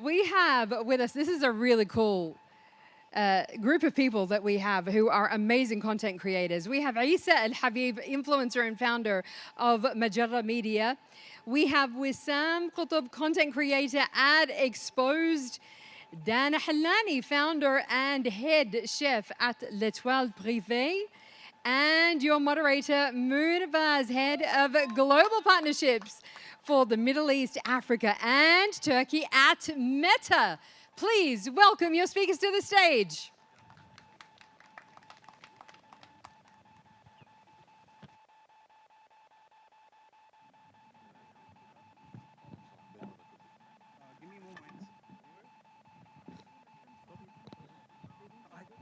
we have with us, this is a really cool group of people that we have who are amazing content creators. We have Eisa Alhabib, influencer and founder of Majarah Media. We have Wessam, Qutob, content creator at XPOZED. Dana Hallani, founder and head chef at L'Étoile Privée. And your moderator, Moonbaz, head of global partnerships for the Middle East, Africa, and Turkey at Meta. Please welcome your speakers to the stage.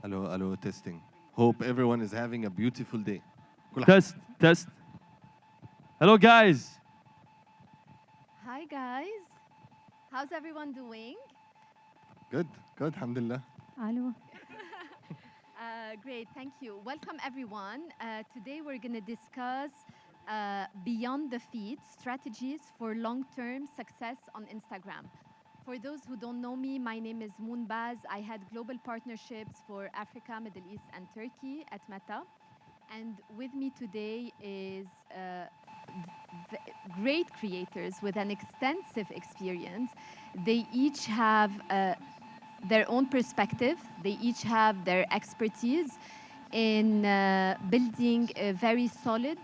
Hello, hello, testing. Hope everyone is having a beautiful day. Test, test. Hello, guys. Hi, guys. How's everyone doing? Good, good, alhamdulillah. Hello. Great, thank you. Welcome, everyone. Today, we're going to discuss beyond the feed strategies for long-term success on Instagram. For those who don't know me, my name is Moonbaz. I had global partnerships for Africa, Middle East, and Turkey at Meta. And with me today is great creators with an extensive experience. They each have their own perspective. They each have their expertise in building a very solid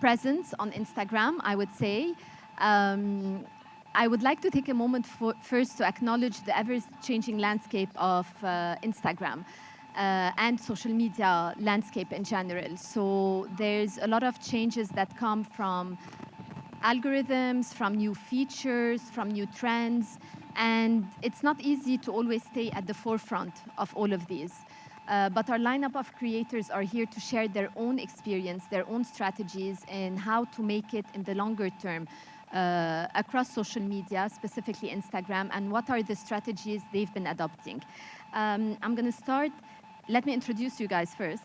presence on Instagram, I would say. I would like to take a moment first to acknowledge the ever-changing landscape of Instagram and social media landscape in general. So there's a lot of changes that come from algorithms, from new features, from new trends, and it's not easy to always stay at the forefront of all of these. But our lineup of creators are here to share their own experience, their own strategies, and how to make it in the longer term across social media, specifically Instagram, and what are the strategies they've been adopting. I'm going to start. Let me introduce you guys first.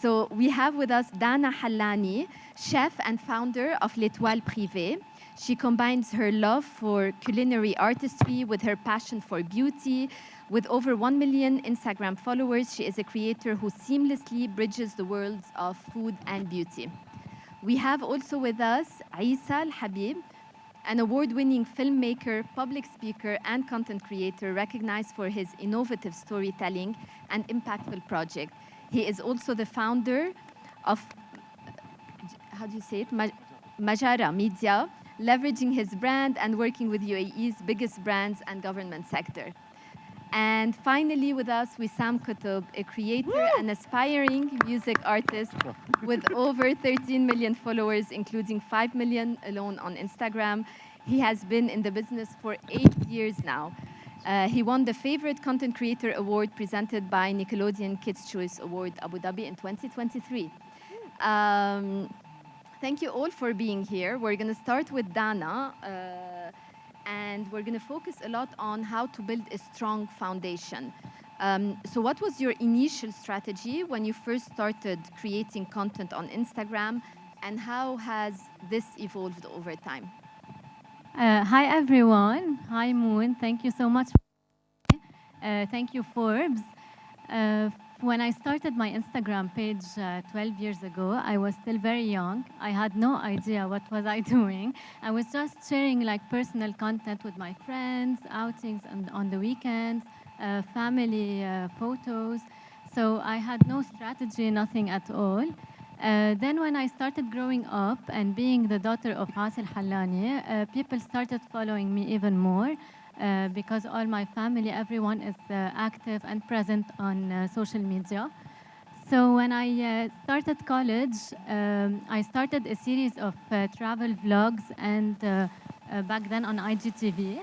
So we have with us Dana Hallani, chef and founder of L'Étoile Privée. She combines her love for culinary artistry with her passion for beauty. With over 1 million Instagram followers, she is a creator who seamlessly bridges the worlds of food and beauty. We have also with us Eisa Alhabib, an award-winning filmmaker, public speaker, and content creator recognized for his innovative storytelling and impactful project. He is also the founder of, how do you say it, Majarah Media, leveraging his brand and working with UAE's biggest brands and government sector. And finally with us, Wessam Qutob, a creator and aspiring music artist with over 13 million followers, including 5 million alone on Instagram. He has been in the business for 8 years now. He won the Favorite Content Creator Award presented by Nickelodeon Kids' Choice Award Abu Dhabi in 2023. Thank you all for being here. We're going to start with Dana. And we're going to focus a lot on how to build a strong foundation. So what was your initial strategy when you first started creating content on Instagram, and how has this evolved over time? Hi, everyone. Hi, Moon. Thank you so much. Thank you, Forbes. When I started my Instagram page 12 years ago, I was still very young. I had no idea what was I doing. I was just sharing like personal content with my friends, outings on the weekends, family photos. So I had no strategy, nothing at all. Then when I started growing up and being the daughter of Hallani, people started following me even more. Because all my family, everyone is active and present on social media. So when I started college, I started a series of travel vlogs and back then on IGTV.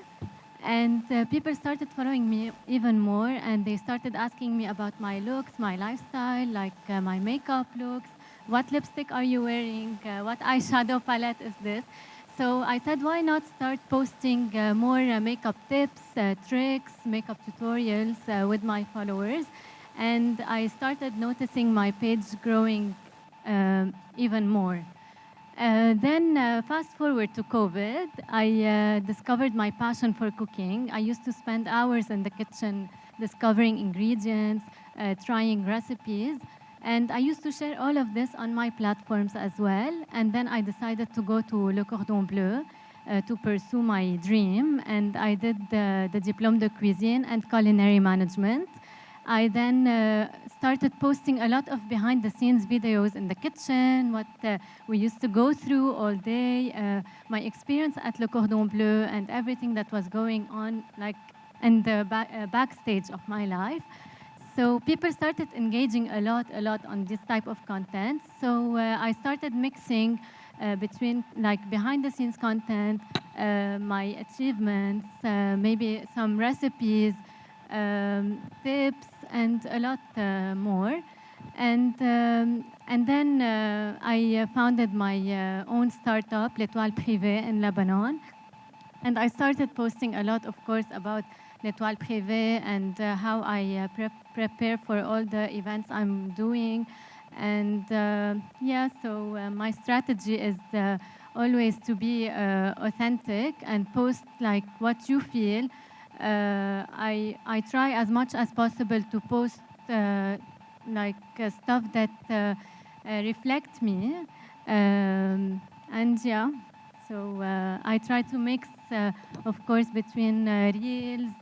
And people started following me even more, and they started asking me about my looks, my lifestyle, like my makeup looks, what lipstick are you wearing, what eyeshadow palette is this? So I said, why not start posting more makeup tips, tricks, makeup tutorials with my followers. And I started noticing my page growing even more. Then fast forward to COVID, I discovered my passion for cooking. I used to spend hours in the kitchen discovering ingredients, trying recipes, and I used to share all of this on my platforms as well. And then I decided to go to Le Cordon Bleu to pursue my dream, and I did the Diplôme de Cuisine and Culinary Management. I then started posting a lot of behind-the-scenes videos in the kitchen, what we used to go through all day, my experience at Le Cordon Bleu, and everything that was going on, like in the backstage of my life. So people started engaging a lot on this type of content. So I started mixing between like behind-the-scenes content, my achievements, maybe some recipes, tips, and a lot more. And then I founded my own startup, L'Étoile Privée in Lebanon. And I started posting a lot, of course, about L'Étoile Privée and how I prepare for all the events I'm doing. And yeah, so my strategy is always to be authentic and post like what you feel. I try as much as possible to post stuff that reflect me. And yeah, so I try to mix, of course, between reels,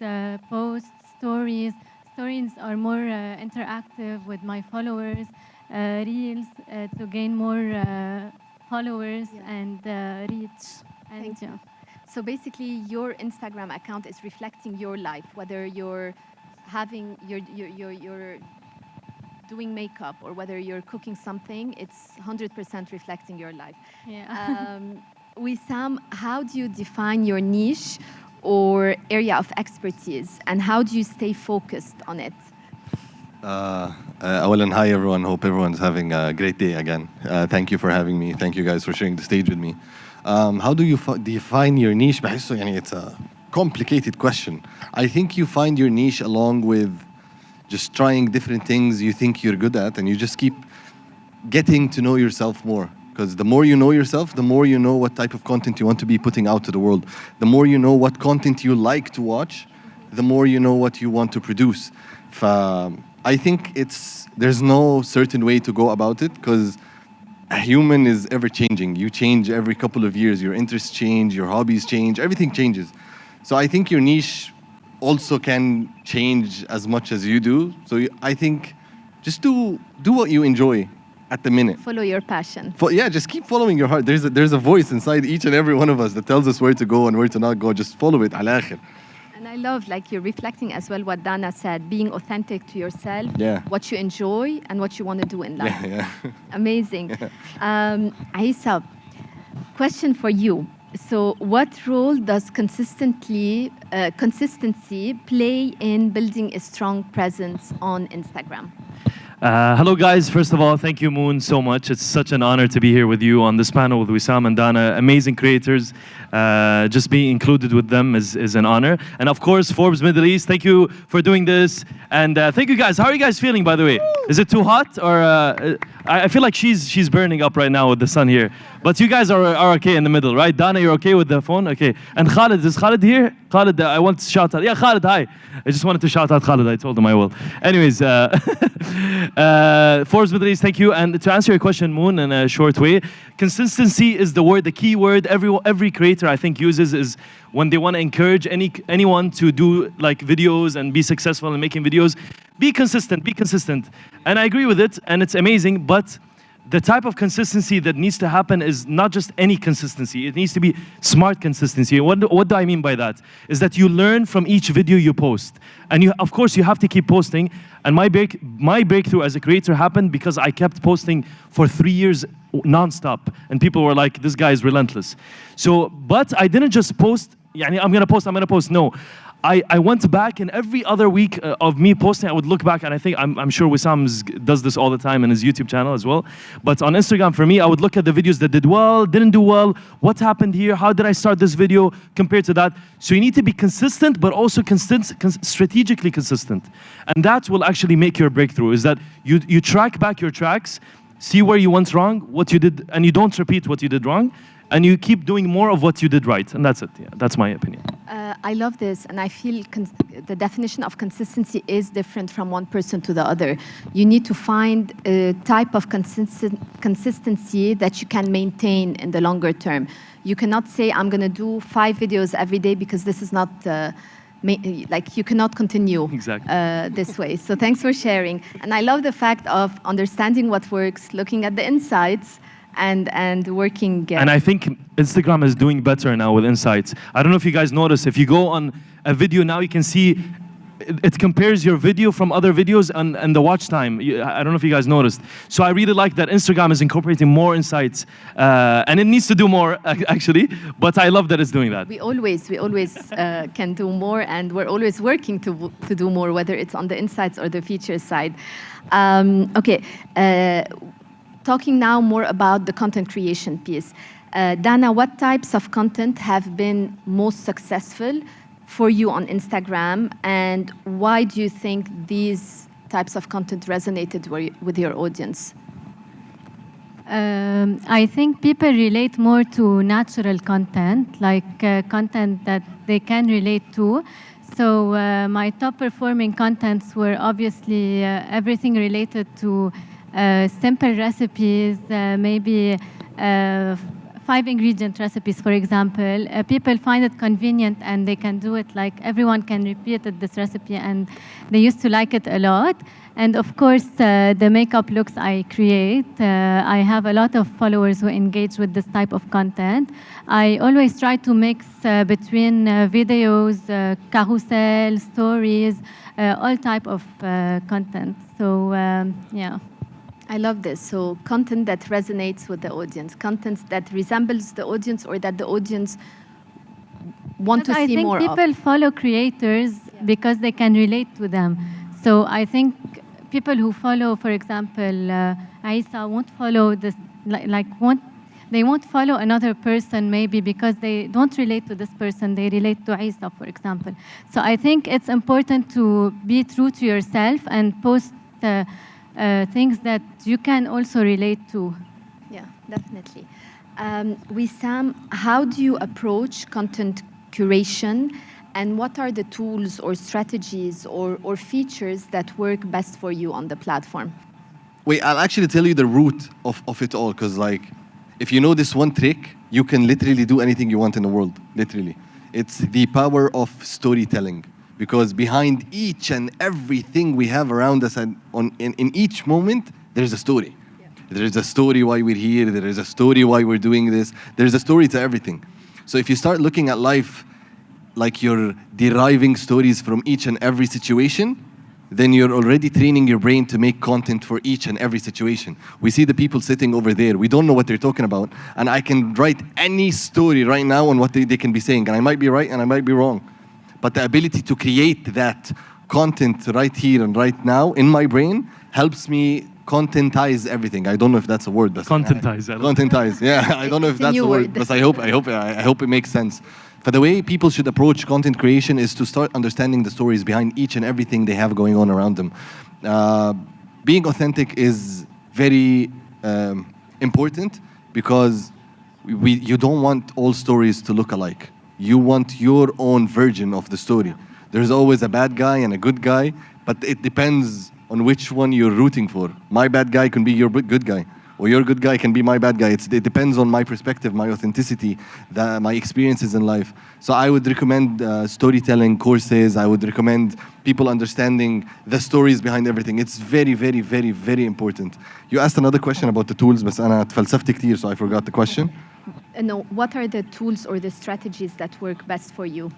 posts, stories. Stories are more interactive with my followers. Reels to gain more followers and reach. And, Thank you. So basically, your Instagram account is reflecting your life, whether you're having you're doing makeup or whether you're cooking something. It's 100% reflecting your life. Yeah. Wessam, how do you define your niche or area of expertise, and how do you stay focused on it? أولاً, hi everyone. Hope everyone's having a great day again. Thank you for having me. Thank you guys for sharing the stage with me. How do you define your niche? بحسه يعني it's a complicated question. I think you find your niche along with just trying different things you think you're good at, and you just keep getting to know yourself more. Because the more you know yourself, the more you know what type of content you want to be putting out to the world. The more you know what content you like to watch, the more you know what you want to produce. I think there's no certain way to go about it, because a human is ever changing. You change every couple of years. Your interests change, your hobbies change, everything changes. So I think your niche also can change as much as you do. So I think just do what you enjoy at the minute. Follow your passion. Yeah, just keep following your heart. There's a voice inside each and every one of us that tells us where to go and where to not go. Just follow it. على آخر. And I love, like, you're reflecting as well what Dana said, being authentic to yourself, Yeah. what you enjoy and what you want to do in life. Yeah. Amazing. Eisa, question for you. So what role does consistency play in building a strong presence on Instagram? Hello guys, first of all, thank you Moon so much. It's such an honor to be here with you on this panel with Wessam and Dana, amazing creators. Just being included with them is an honor. And of course, Forbes Middle East, thank you for doing this. And thank you guys. How are you guys feeling, by the way? Is it too hot? Or I feel like she's burning up right now with the sun here. But you guys are okay in the middle, right? Dana, you're okay with the phone? Okay. And Khalid, is Khalid here? Khalid, I want to shout out. Yeah, Khalid, hi. I just wanted to shout out Khalid. I told him I will. Anyways, Forbes Middle East, thank you. And to answer your question, Moon, in a short way, consistency is the word, the key word every creator I think uses is when they want to encourage anyone to do like videos and be successful in making videos. Be consistent, be consistent. And I agree with it, and it's amazing, but the type of consistency that needs to happen is not just any consistency. It needs to be smart consistency. What do I mean by that? Is that you learn from each video you post. And of course, you have to keep posting. And my breakthrough as a creator happened because I kept posting for 3 years non-stop. And people were like, this guy is relentless. So, but I didn't just post, I'm gonna post. No. I went back, and every other week of me posting, I would look back, and I think, I'm sure Wessam does this all the time in his YouTube channel as well. But on Instagram, for me, I would look at the videos that did well, didn't do well, what happened here, how did I start this video compared to that. So you need to be consistent, but also strategically consistent. And that will actually make your breakthrough, is that you track back your tracks, see where you went wrong, what you did, and you don't repeat what you did wrong, and you keep doing more of what you did right, and that's it. Yeah, that's my opinion. I love this, and I feel the definition of consistency is different from one person to the other. You need to find a type of consistency that you can maintain in the longer term. You cannot say, I'm going to do 5 videos every day, because this is not, like, you cannot continue this way. So thanks for sharing. And I love the fact of understanding what works, looking at the insights, and working. And I think Instagram is doing better now with insights. I don't know if you guys notice, if you go on a video now, you can see it compares your video from other videos and the watch time. I don't know if you guys noticed. So I really like that Instagram is incorporating more insights, and it needs to do more actually, but I love that it's doing that. We always can do more, and we're always working to do more, whether it's on the insights or the features side. Okay. Talking now more about the content creation piece. Dana, what types of content have been most successful for you on Instagram, and why do you think these types of content resonated with your audience? I think people relate more to natural content, like content that they can relate to. So my top performing contents were obviously everything related to simple recipes, maybe 5-ingredient recipes, for example. People find it convenient and they can do it, like everyone can repeat this recipe, and they used to like it a lot. And of course, the makeup looks I create. I have a lot of followers who engage with this type of content. I always try to mix between videos, carousel, stories, all type of content. So, yeah. I love this. So content that resonates with the audience, content that resembles the audience, or that the audience want to see more of. I think people follow creators because they can relate to them. So I think people who follow, for example, Eisa won't follow this, they won't follow another person maybe because they don't relate to this person, they relate to Eisa, for example. So I think it's important to be true to yourself and post things that you can also relate to. Yeah, definitely. Wessam, how do you approach content curation, and what are the tools or strategies or features that work best for you on the platform? Wait, I'll actually tell you the root of it all, because like, if you know this one trick, you can literally do anything you want in the world, literally. It's the power of storytelling. Because behind each and everything we have around us, and in each moment, there's a story. Yeah. There's a story why we're here. There is a story why we're doing this. There's a story to everything. So if you start looking at life like you're deriving stories from each and every situation, then you're already training your brain to make content for each and every situation. We see the people sitting over there. We don't know what they're talking about. And I can write any story right now on what they can be saying. And I might be right and I might be wrong. But the ability to create that content right here and right now in my brain helps me contentize everything. I don't know if that's a word. Contentize. Contentize. Yeah, I don't know if that's a word, but I hope it makes sense. For the way people should approach content creation is to start understanding the stories behind each and everything they have going on around them. Being authentic is very important, because you don't want all stories to look alike. You want your own version of the story. There's always a bad guy and a good guy, but it depends on which one you're rooting for. My bad guy can be your good guy, or your good guy can be my bad guy. It depends on my perspective, my authenticity, my experiences in life. So I would recommend storytelling courses. I would recommend people understanding the stories behind everything. It's very, very, very, very important. You asked another question about the tools, but أنا تفلسفت كتير, so I forgot the question. No, what are the tools or the strategies that work best for you?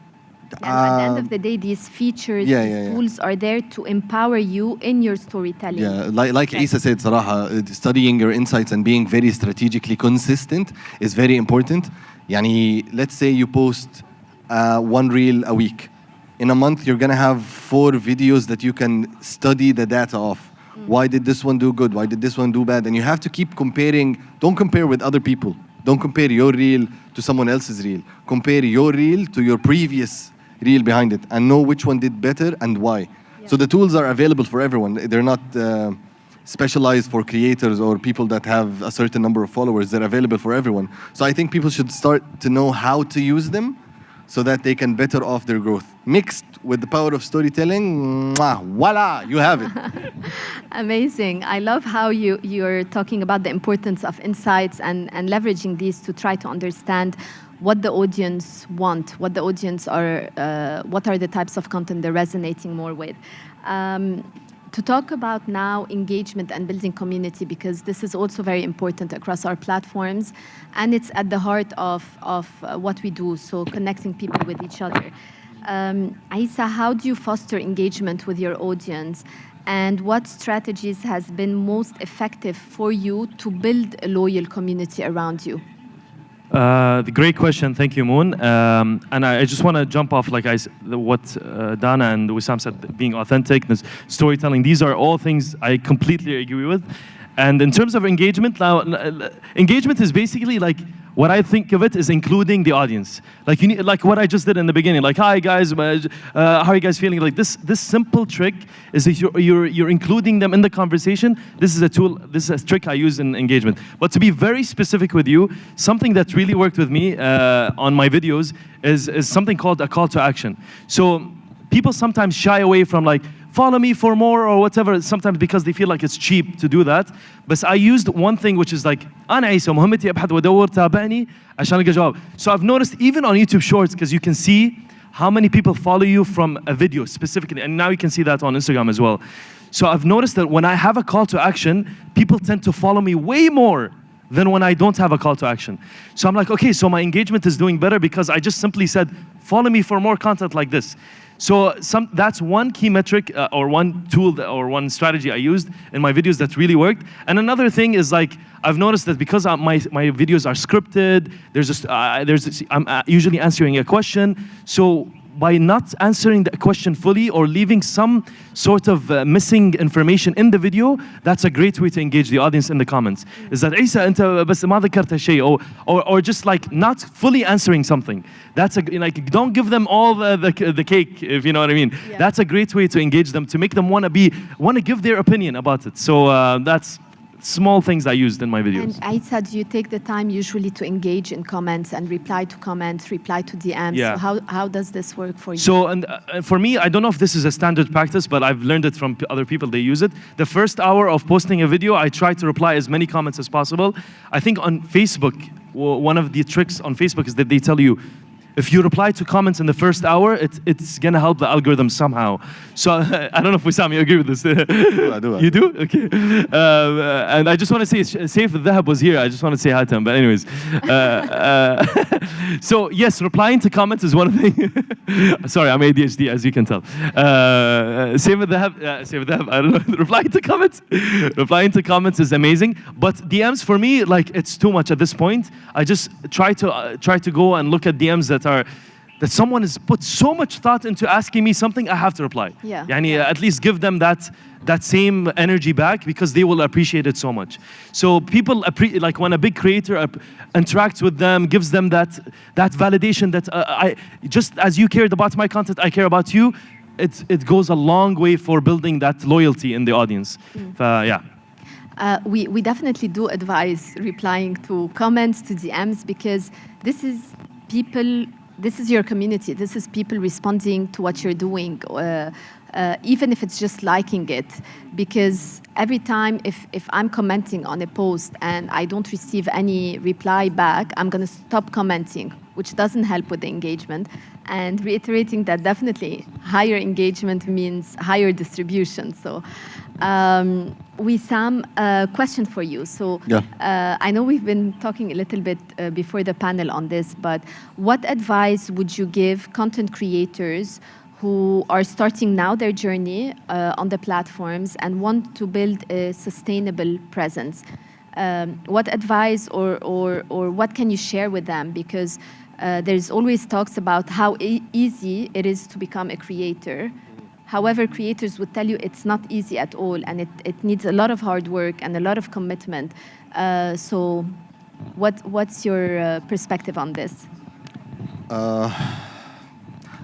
At the end of the day, these features, tools are there to empower you in your storytelling. Yeah, like Eisa said, صراحة, studying your insights and being very strategically consistent is very important. Yani, let's say you post 1 reel a week. In a month, you're gonna have 4 videos that you can study the data of. Why did this one do good? Why did this one do bad? And you have to keep comparing. Don't compare with other people. Don't compare your reel to someone else's reel. Compare your reel to your previous reel behind it, and know which one did better and why. Yeah. So the tools are available for everyone. They're not specialized for creators or people that have a certain number of followers. They're available for everyone. So I think people should start to know how to use them so that they can better off their growth. Mixed with the power of storytelling, voila, you have it. Amazing. I love how you're talking about the importance of insights and leveraging these to try to understand what the audience want, what the audience are, what are the types of content they're resonating more with. To talk about now engagement and building community, because this is also very important across our platforms, and it's at the heart of what we do, so connecting people with each other. Eisa, how do you foster engagement with your audience, and what strategies has been most effective for you to build a loyal community around you? The great question, thank you, Moon. And I just want to jump off, like what Dana and Wessam said, being authentic, storytelling. These are all things I completely agree with. And in terms of engagement, now engagement is basically like what I think of it is including the audience. Like you need, like what I just did in the beginning. Like, hi guys, how are you guys feeling? Like this simple trick is that you're including them in the conversation. This is a tool. This is a trick I use in engagement. But to be very specific with you, something that really worked with me on my videos is something called a call to action. So people sometimes shy away from like, follow me for more or whatever, sometimes because they feel like it's cheap to do that. But I used one thing which is like, أنا عيسى مهمتي أبحث وأدور تابعني عشان ألقى جواب. So I've noticed even on YouTube Shorts, because you can see how many people follow you from a video specifically, and now you can see that on Instagram as well. So I've noticed that when I have a call to action, people tend to follow me way more than when I don't have a call to action. So I'm like, okay, so my engagement is doing better because I just simply said, follow me for more content like this. So that's one key metric or one tool or one strategy I used in my videos that really worked. And another thing is like, I've noticed that because my videos are scripted, I'm usually answering a question. So by not answering the question fully or leaving some sort of missing information in the video, that's a great way to engage the audience in the comments. Is that Eisa, أنت بس ما ذكرت شيء, or just like not fully answering something. That's like, don't give them all the cake, if you know what I mean. Yeah. That's a great way to engage them, to make them want to give their opinion about it. So that's small things I used in my videos. And Eisa, do you take the time usually to engage in comments and reply to comments, reply to DMs? Yeah. So how does this work for you? So, and for me, I don't know if this is a standard practice, but I've learned it from other people, they use it. The first hour of posting a video, I try to reply as many comments as possible. I think on Facebook, one of the tricks on Facebook is that they tell you, if you reply to comments in the first hour, it's going to help the algorithm somehow. So I don't know if Wessam, you agree with this. I do. You do? Okay. And I just want to say, Saif Dhahab was here. I just want to say hi to him. But anyways. So yes, replying to comments is one thing. Sorry, I'm ADHD, as you can tell. Saif Dhahab, I don't know. Replying to comments is amazing. But DMs, for me, like, it's too much at this point. I just try to go and look at DMs that someone has put so much thought into asking me something, I have to reply. Yeah. At least give them that same energy back, because they will appreciate it so much. So people like when a big creator interacts with them, gives them that validation that I just as you cared about my content, I care about you. It goes a long way for building that loyalty in the audience. Yeah. We definitely do advise replying to comments, to DMs, because this is your community. This is people responding to what you're doing, even if it's just liking it. Because every time if I'm commenting on a post and I don't receive any reply back, I'm going to stop commenting, which doesn't help with the engagement. And reiterating that definitely higher engagement means higher distribution. So Wessam, a question for you. So yeah. I know we've been talking a little bit before the panel on this, but what advice would you give content creators who are starting now their journey on the platforms and want to build a sustainable presence? What advice or what can you share with them? Because there's always talks about how easy it is to become a creator. However, creators would tell you it's not easy at all, and it needs a lot of hard work and a lot of commitment. So what's your perspective on this?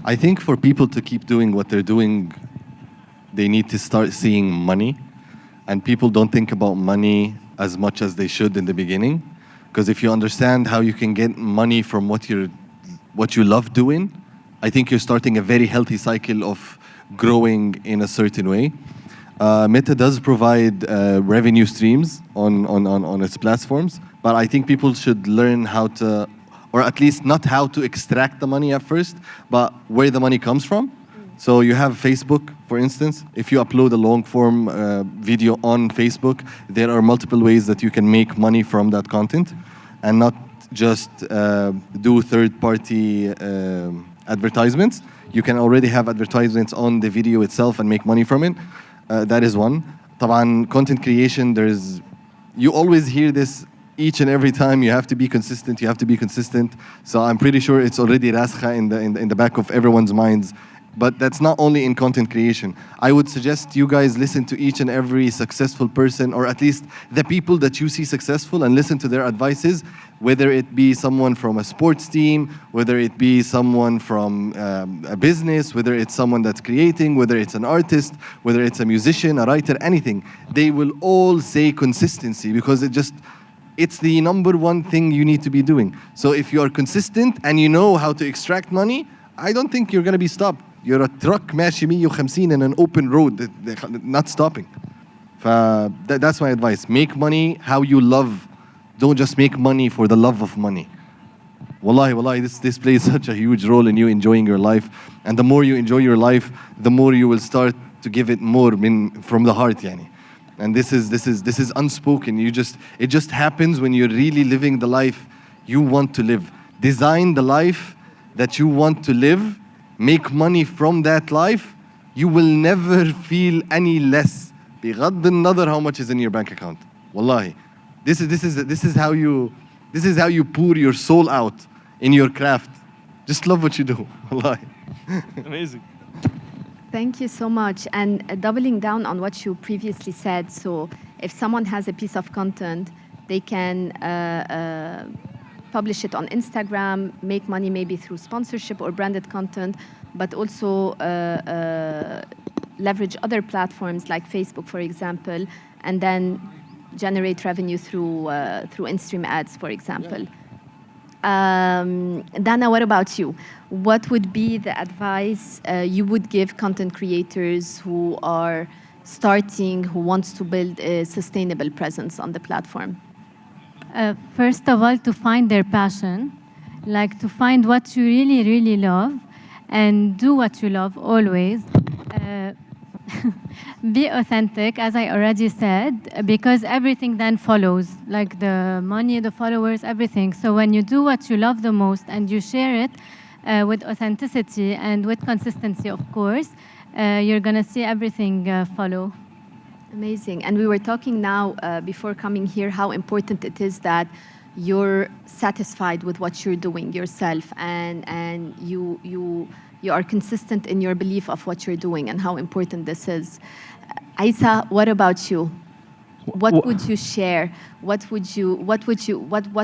I think for people to keep doing what they're doing, they need to start seeing money and people don't think about money as much as they should in the beginning. Because if you understand how you can get money from what you love doing, I think you're starting a very healthy cycle of growing in a certain way. Meta does provide revenue streams on its platforms, but I think people should learn how to, or at least not how to extract the money at first, but where the money comes from. So you have Facebook, for instance. If you upload a long-form video on Facebook, there are multiple ways that you can make money from that content, and not just do third-party advertisements. You can already have advertisements on the video itself and make money from it. That is one. طبعا content creation, you always hear this each and every time. You have to be consistent. You have to be consistent. So I'm pretty sure it's already raskha in the back of everyone's minds. But that's not only in content creation. I would suggest you guys listen to each and every successful person, or at least the people that you see successful, and listen to their advices, whether it be someone from a sports team, whether it be someone from a business, whether it's someone that's creating, whether it's an artist, whether it's a musician, a writer, anything. They will all say consistency, because it's the number one thing you need to be doing. So if you are consistent and you know how to extract money, I don't think you're going to be stopped. You're a truck ماشي 150 in an open road, not stopping. That's my advice. Make money how you love. Don't just make money for the love of money. Wallahi, this plays such a huge role in you enjoying your life. And the more you enjoy your life, the more you will start to give it more from the heart. Yani. And this is unspoken. It just happens when you're really living the life you want to live. Design the life that you want to live. Make money from that life. You will never feel any less. بغض النظر how much is in your bank account. Wallahi. This is how you pour your soul out in your craft. Just love what you do. Wallahi. Amazing. Thank you so much. And doubling down on what you previously said, so if someone has a piece of content, they can publish it on Instagram, make money maybe through sponsorship or branded content, but also leverage other platforms like Facebook, for example, and then generate revenue through in-stream ads, for example. Dana, what about you? What would be the advice you would give content creators who are starting, who wants to build a sustainable presence on the platform? First of all, to find their passion, like to find what you really, really love, and do what you love always. Be authentic, as I already said, because everything then follows, like the money, the followers, everything. So when you do what you love the most and you share it with authenticity and with consistency, of course, you're going to see everything follow. Amazing. And we were talking now before coming here how important it is that you're satisfied with what you're doing yourself, and you are consistent in your belief of what you're doing and how important this is. Eisa, what about you? What would you share? What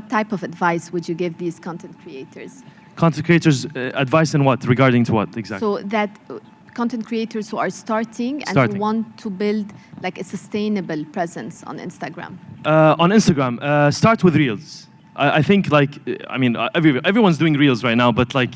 type of advice would you give these content creators? Content creators, advice in what? Regarding to what exactly? So that content creators who are starting and who want to build like a sustainable presence on Instagram. On Instagram, start with Reels. I think everyone's doing Reels right now, but like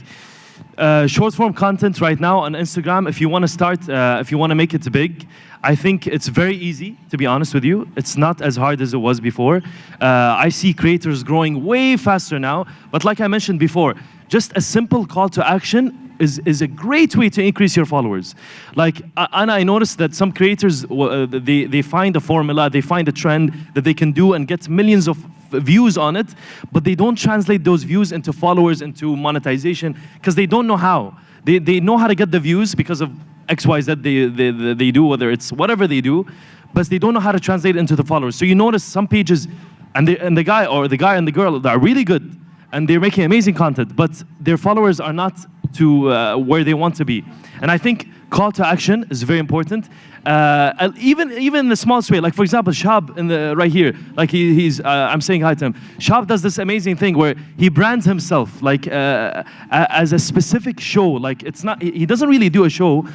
short form content right now on Instagram, if you want to start, if you want to make it big, I think it's very easy, to be honest with you. It's not as hard as it was before. I see creators growing way faster now, but like I mentioned before, just a simple call to action is a great way to increase your followers. Like, and I noticed that some creators, they find a formula, they find a trend that they can do and get millions of views on it, but they don't translate those views into followers, into monetization, because they don't know how. They know how to get the views because of XYZ they do, whether it's whatever they do, but they don't know how to translate it into the followers. So you notice some pages, and the guy and the girl are really good, and they're making amazing content, but their followers are not to where they want to be. And I think call to action is very important. Even in the smallest way, like for example, Shab right here, like he's I'm saying hi to him. Shab does this amazing thing where he brands himself like as a specific show. Like it's not, he doesn't really do a show,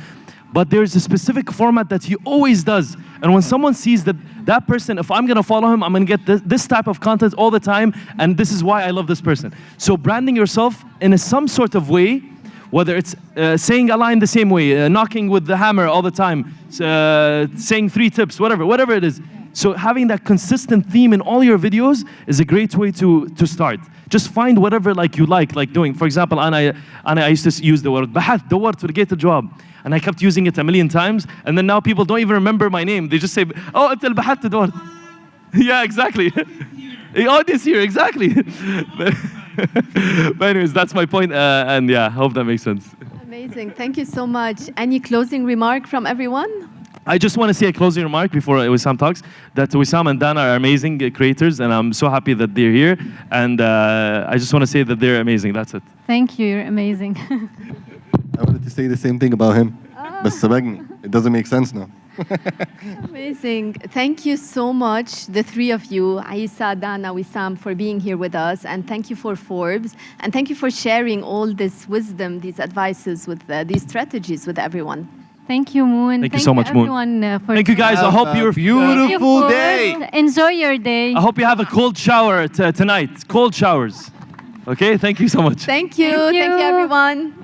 but there's a specific format that he always does. And when someone sees that person, if I'm gonna follow him, I'm gonna get this type of content all the time, and this is why I love this person. So branding yourself in some sort of way, whether it's saying a line the same way, knocking with the hammer all the time, saying 3 tips, whatever it is. So having that consistent theme in all your videos is a great way to start. Just find whatever you like doing. For example, I used to use the word بحث دورت ولقيت الجواب, and I kept using it a million times, and then now people don't even remember my name. They just say, oh, أنت اللي بحثت دورت. Yeah, exactly. Oh, this year, exactly. But anyways, that's my point, and yeah, hope that makes sense. Amazing. Thank you so much. Any closing remark from everyone? I just want to say a closing remark before Wessam talks, that Wessam and Dan are amazing creators, and I'm so happy that they're here, and I just want to say that they're amazing. That's it. Thank you, you're amazing. I wanted to say the same thing about him, but sabagni. It doesn't make sense now. Amazing. Thank you so much, the 3 of you, Eisa, Dana, Wessam, for being here with us. And thank you for Forbes. And thank you for sharing all this wisdom, these advices, with these strategies with everyone. Thank you, Moon. Thank you so much, Moon. Everyone, for Thank you, guys. I hope you're beautiful day. Enjoy your day. I hope you have a cold shower tonight. Cold showers. Okay? Thank you so much. Thank you. Thank you, everyone.